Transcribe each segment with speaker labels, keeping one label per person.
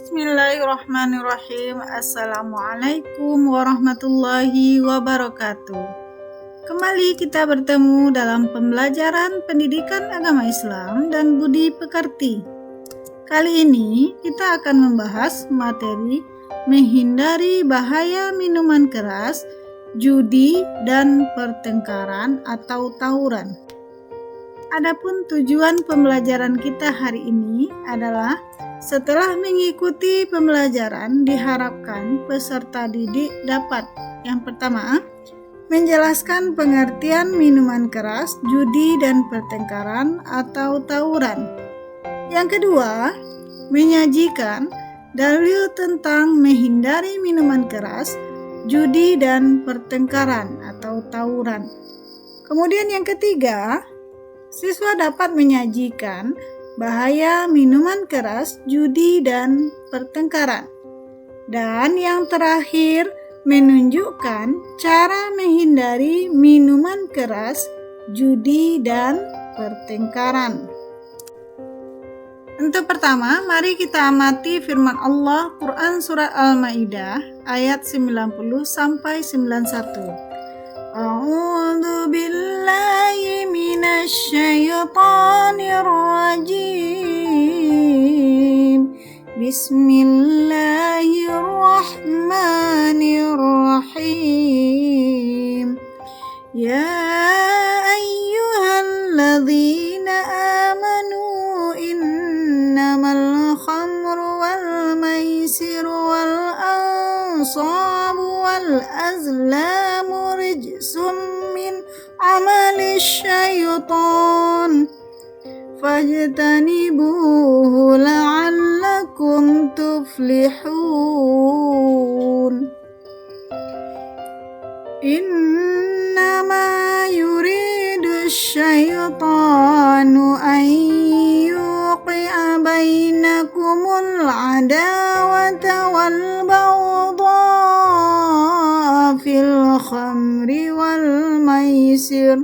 Speaker 1: Bismillahirrahmanirrahim. Assalamualaikum warahmatullahi wabarakatuh. Kembali kita bertemu dalam pembelajaran pendidikan agama Islam dan budi pekerti. Kali ini kita akan membahas materi menghindari bahaya minuman keras, judi, dan pertengkaran atau tawuran. Adapun tujuan pembelajaran kita hari ini adalah setelah mengikuti pembelajaran diharapkan peserta didik dapat yang pertama, menjelaskan pengertian minuman keras, judi, dan pertengkaran atau tawuran. Yang kedua, menyajikan dalil tentang menghindari minuman keras, judi, dan pertengkaran atau tawuran. Kemudian yang ketiga, siswa dapat menyajikan bahaya minuman keras, judi, dan pertengkaran. Dan yang terakhir, menunjukkan cara menghindari minuman keras, judi, dan pertengkaran. Untuk pertama, mari kita amati firman Allah Quran Surat Al-Ma'idah ayat 90 sampai 91. A'udzu billahi minasy syaithanir rajim. Bismillahirrahmanirrahim. Ya ayyuhalladzina amanu innamal khamru wal maisiru wal ansabu wal azlamu rijsum min amali syaitan fajtanibuhu la'allakum tuflihun. Innama yuridu syaitanu an yuqi'a bainakumul adawata wal baghdha fil khamri wal maisir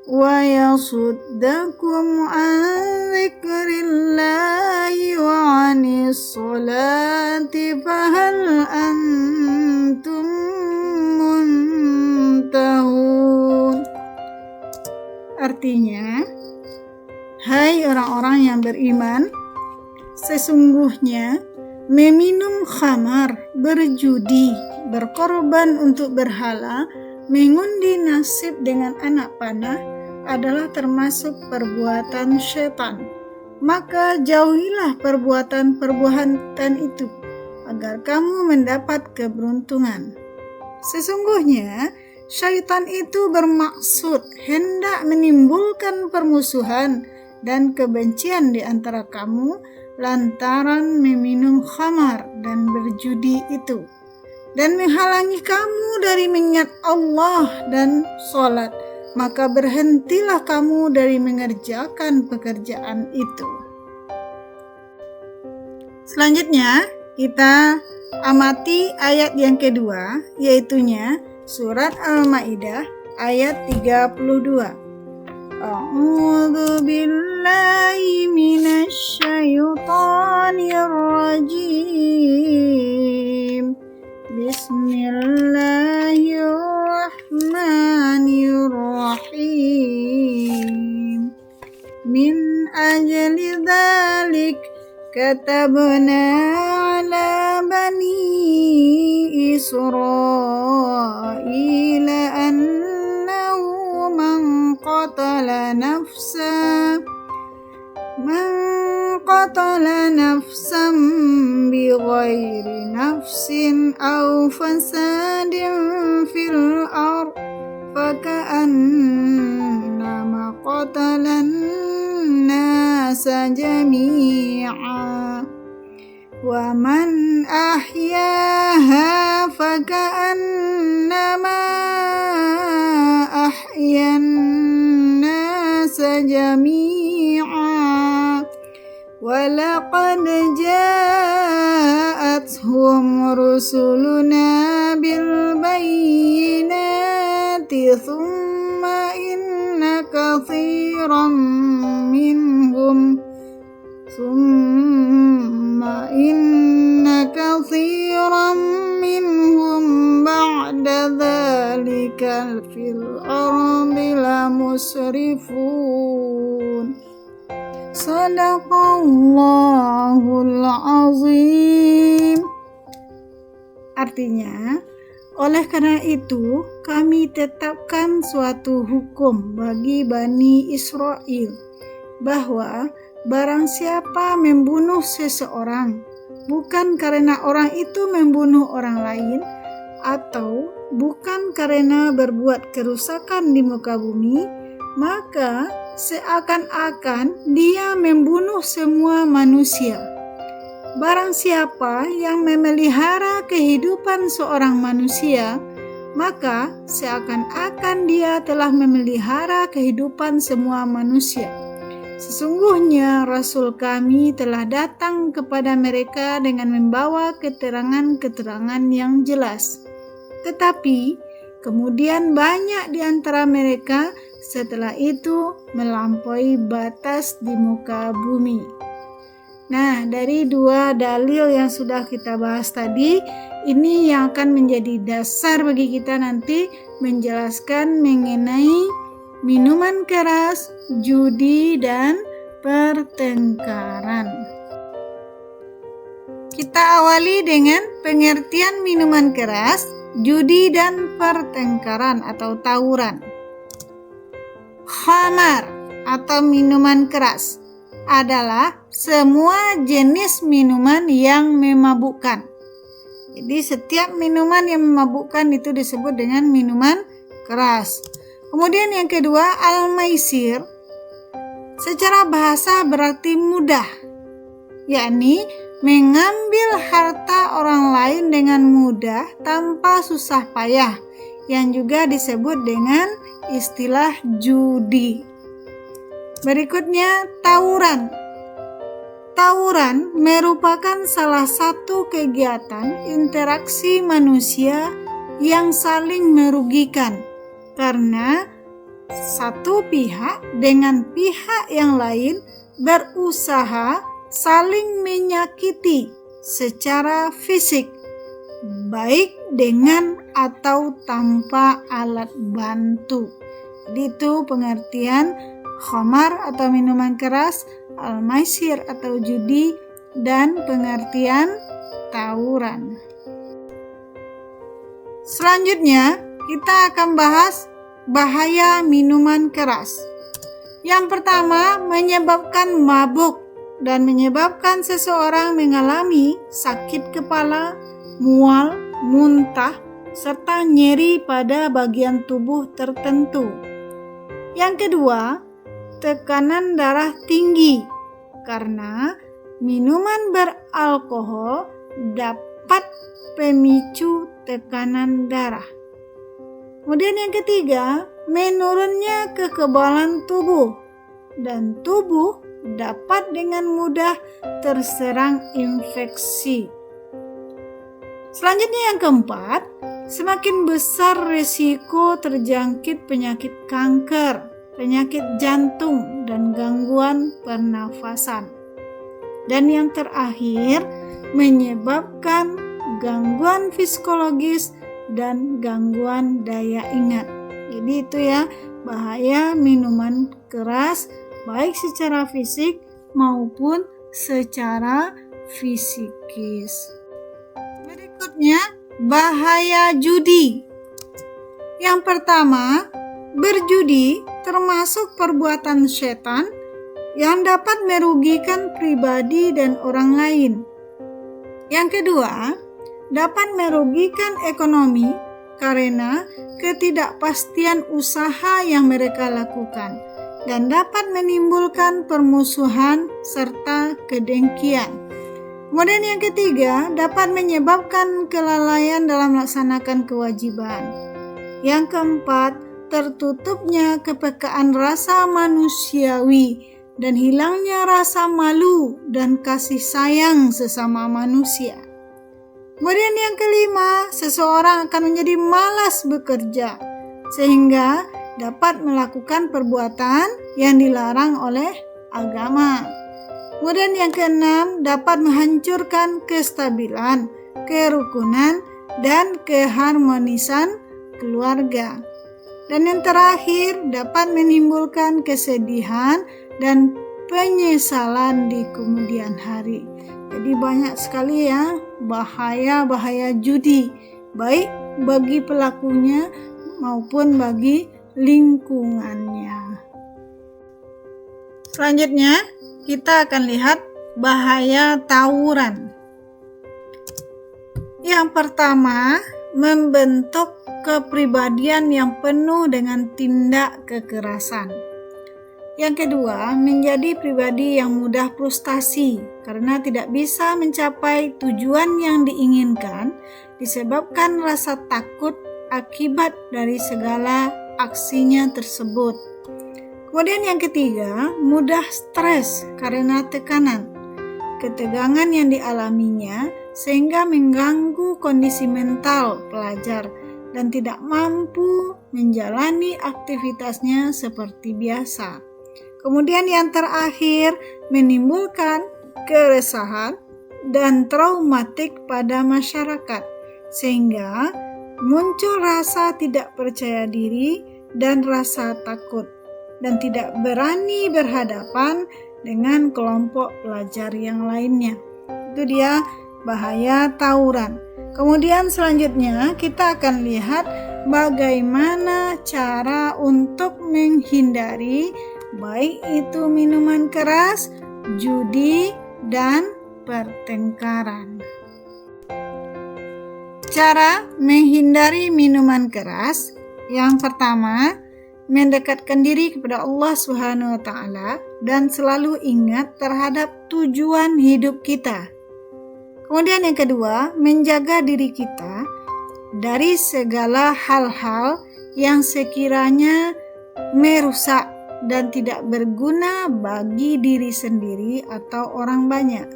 Speaker 1: wa yasuddakum an dzikrillahi wa anis salati fahal antum muntahun. Artinya, hai orang-orang yang beriman, sesungguhnya meminum khamar, berjudi, berkorban untuk berhala, mengundi nasib dengan anak panah adalah termasuk perbuatan syaitan. Maka jauhilah perbuatan itu agar kamu mendapat keberuntungan. Sesungguhnya syaitan itu bermaksud hendak menimbulkan permusuhan dan kebencian di antara kamu lantaran meminum khamar dan berjudi itu, dan menghalangi kamu dari mengingat Allah dan sholat. Maka berhentilah kamu dari mengerjakan pekerjaan itu. Selanjutnya kita amati ayat yang kedua, yaitunya surat Al-Ma'idah ayat 32. A'udzu billahi minasy syaithanir rajim. Bismillahirrahmanirrahim. Min ajli dzalik katabna ala bani Israila annahu man qatala nafsan bighairi nafsin aw fasadin fil ard faka'annama qatalan nasa jami'a wa man ahyaha faka'annama ahyan nasa jami'a walaqad ja'athum rusuluna bil bayyinati thumma inna katsiran minhum thumma inna innaka fil ardi lamusrifun. Sadaqallahul azim. Artinya, oleh karena itu kami tetapkan suatu hukum bagi Bani Israel bahwa barang siapa membunuh seseorang bukan karena orang itu membunuh orang lain atau bukan karena berbuat kerusakan di muka bumi, maka seakan-akan dia membunuh semua manusia. Barang siapa yang memelihara kehidupan seorang manusia, maka seakan-akan dia telah memelihara kehidupan semua manusia. Sesungguhnya Rasul kami telah datang kepada mereka dengan membawa keterangan-keterangan yang jelas. Tetapi kemudian banyak di antara mereka setelah itu melampaui batas di muka bumi. Nah, dari dua dalil yang sudah kita bahas tadi, ini yang akan menjadi dasar bagi kita nanti menjelaskan mengenai minuman keras, judi, dan pertengkaran. Kita awali dengan pengertian minuman keras, judi, dan pertengkaran atau tawuran. Khamar atau minuman keras adalah semua jenis minuman yang memabukkan. Jadi setiap minuman yang memabukkan itu disebut dengan minuman keras. Kemudian yang kedua, al-maisir. Secara bahasa berarti mudah, yakni mengambil harta orang lain dengan mudah tanpa susah payah, yang juga disebut dengan istilah judi. Berikutnya, tawuran. Tawuran merupakan salah satu kegiatan interaksi manusia yang saling merugikan karena satu pihak dengan pihak yang lain berusaha saling menyakiti secara fisik, baik dengan atau tanpa alat bantu. Jadi itu pengertian khamar atau minuman keras, al-maisir atau judi, dan pengertian tawuran. Selanjutnya, kita akan bahas bahaya minuman keras. Yang pertama, menyebabkan mabuk dan menyebabkan seseorang mengalami sakit kepala, mual, muntah, serta nyeri pada bagian tubuh tertentu. Yang kedua, tekanan darah tinggi karena minuman beralkohol dapat pemicu tekanan darah. Kemudian yang ketiga, menurunnya kekebalan tubuh dan tubuh dapat dengan mudah terserang infeksi. Selanjutnya yang keempat, semakin besar risiko terjangkit penyakit kanker, penyakit jantung, dan gangguan pernafasan. Dan yang terakhir, menyebabkan gangguan psikologis dan gangguan daya ingat. Jadi itu ya bahaya minuman keras baik secara fisik maupun secara fisikis. Berikutnya, bahaya judi. Yang pertama, berjudi termasuk perbuatan setan yang dapat merugikan pribadi dan orang lain. Yang kedua, dapat merugikan ekonomi karena ketidakpastian usaha yang mereka lakukan dan dapat menimbulkan permusuhan serta kedengkian. Kemudian yang ketiga, dapat menyebabkan kelalaian dalam melaksanakan kewajiban. Yang keempat, tertutupnya kepekaan rasa manusiawi dan hilangnya rasa malu dan kasih sayang sesama manusia. Kemudian yang kelima, seseorang akan menjadi malas bekerja sehingga dapat melakukan perbuatan yang dilarang oleh agama. Kemudian yang keenam, dapat menghancurkan kestabilan, kerukunan, dan keharmonisan keluarga. Dan yang terakhir, dapat menimbulkan kesedihan dan penyesalan di kemudian hari. Jadi banyak sekali ya bahaya-bahaya judi, baik bagi pelakunya maupun bagi lingkungannya. Selanjutnya, kita akan lihat bahaya tawuran. Yang pertama, membentuk kepribadian yang penuh dengan tindak kekerasan. Yang kedua, menjadi pribadi yang mudah frustasi karena tidak bisa mencapai tujuan yang diinginkan disebabkan rasa takut akibat dari segala aksinya tersebut. Kemudian yang ketiga, mudah stres karena tekanan, ketegangan yang dialaminya sehingga mengganggu kondisi mental pelajar dan tidak mampu menjalani aktivitasnya seperti biasa. Kemudian yang terakhir, menimbulkan keresahan dan traumatik pada masyarakat sehingga muncul rasa tidak percaya diri dan rasa takut dan tidak berani berhadapan dengan kelompok pelajar yang lainnya. Itu dia bahaya tawuran. Kemudian selanjutnya kita akan lihat bagaimana cara untuk menghindari baik itu minuman keras, judi, dan pertengkaran. Cara menghindari minuman keras, yang pertama, mendekatkan diri kepada Allah Subhanahu wa taala dan selalu ingat terhadap tujuan hidup kita. Kemudian yang kedua, menjaga diri kita dari segala hal-hal yang sekiranya merusak dan tidak berguna bagi diri sendiri atau orang banyak.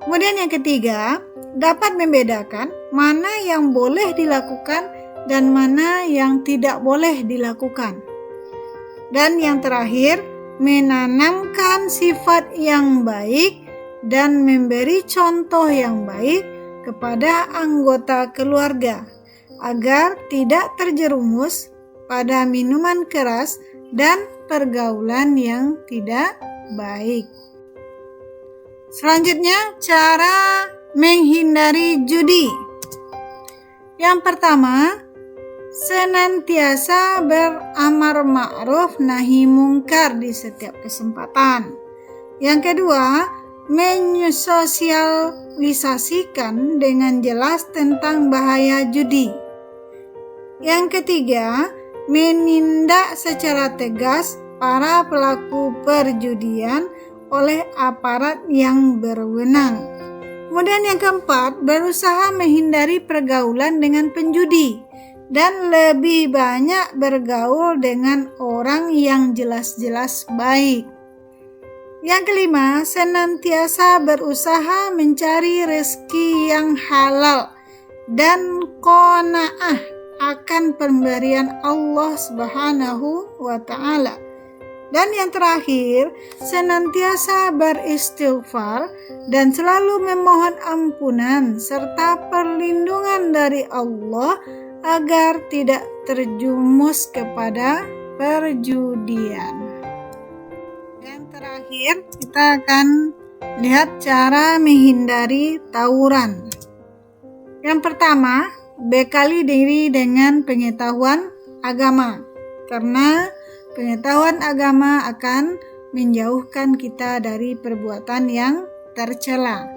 Speaker 1: Kemudian yang ketiga, dapat membedakan mana yang boleh dilakukan dan mana yang tidak boleh dilakukan. Dan yang terakhir, menanamkan sifat yang baik dan memberi contoh yang baik kepada anggota keluarga agar tidak terjerumus pada minuman keras dan pergaulan yang tidak baik. Selanjutnya, cara menghindari judi. Yang pertama, senantiasa beramar ma'ruf nahi mungkar di setiap kesempatan. Yang kedua, mensosialisasikan dengan jelas tentang bahaya judi. Yang ketiga, menindak secara tegas para pelaku perjudian oleh aparat yang berwenang. Kemudian yang keempat, berusaha menghindari pergaulan dengan penjudi dan lebih banyak bergaul dengan orang yang jelas-jelas baik. Yang kelima, senantiasa berusaha mencari rezeki yang halal dan qanaah akan pemberian Allah Subhanahu wa taala. Dan yang terakhir, senantiasa beristighfar dan selalu memohon ampunan serta perlindungan dari Allah agar tidak terjumus kepada perjudian. Dan terakhir, kita akan lihat cara menghindari tawuran. Yang pertama, bekali diri dengan pengetahuan agama, karena pengetahuan agama akan menjauhkan kita dari perbuatan yang tercela.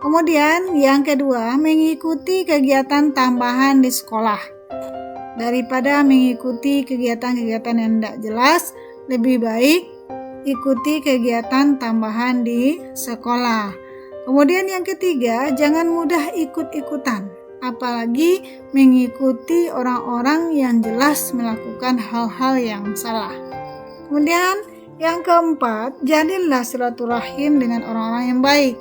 Speaker 1: Kemudian yang kedua, mengikuti kegiatan tambahan di sekolah. Daripada mengikuti kegiatan-kegiatan yang tidak jelas, lebih baik ikuti kegiatan tambahan di sekolah. Kemudian yang ketiga, jangan mudah ikut-ikutan, apalagi mengikuti orang-orang yang jelas melakukan hal-hal yang salah. Kemudian yang keempat, jalinlah silaturahim dengan orang-orang yang baik.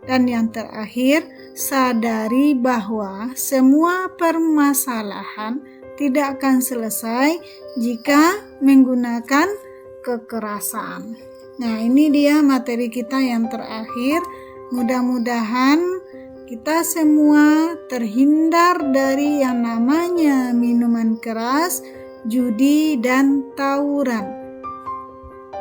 Speaker 1: Dan yang terakhir, sadari bahwa semua permasalahan tidak akan selesai jika menggunakan kekerasan. Nah, ini dia materi kita yang terakhir. Mudah-mudahan kita semua terhindar dari yang namanya minuman keras, judi, dan tawuran.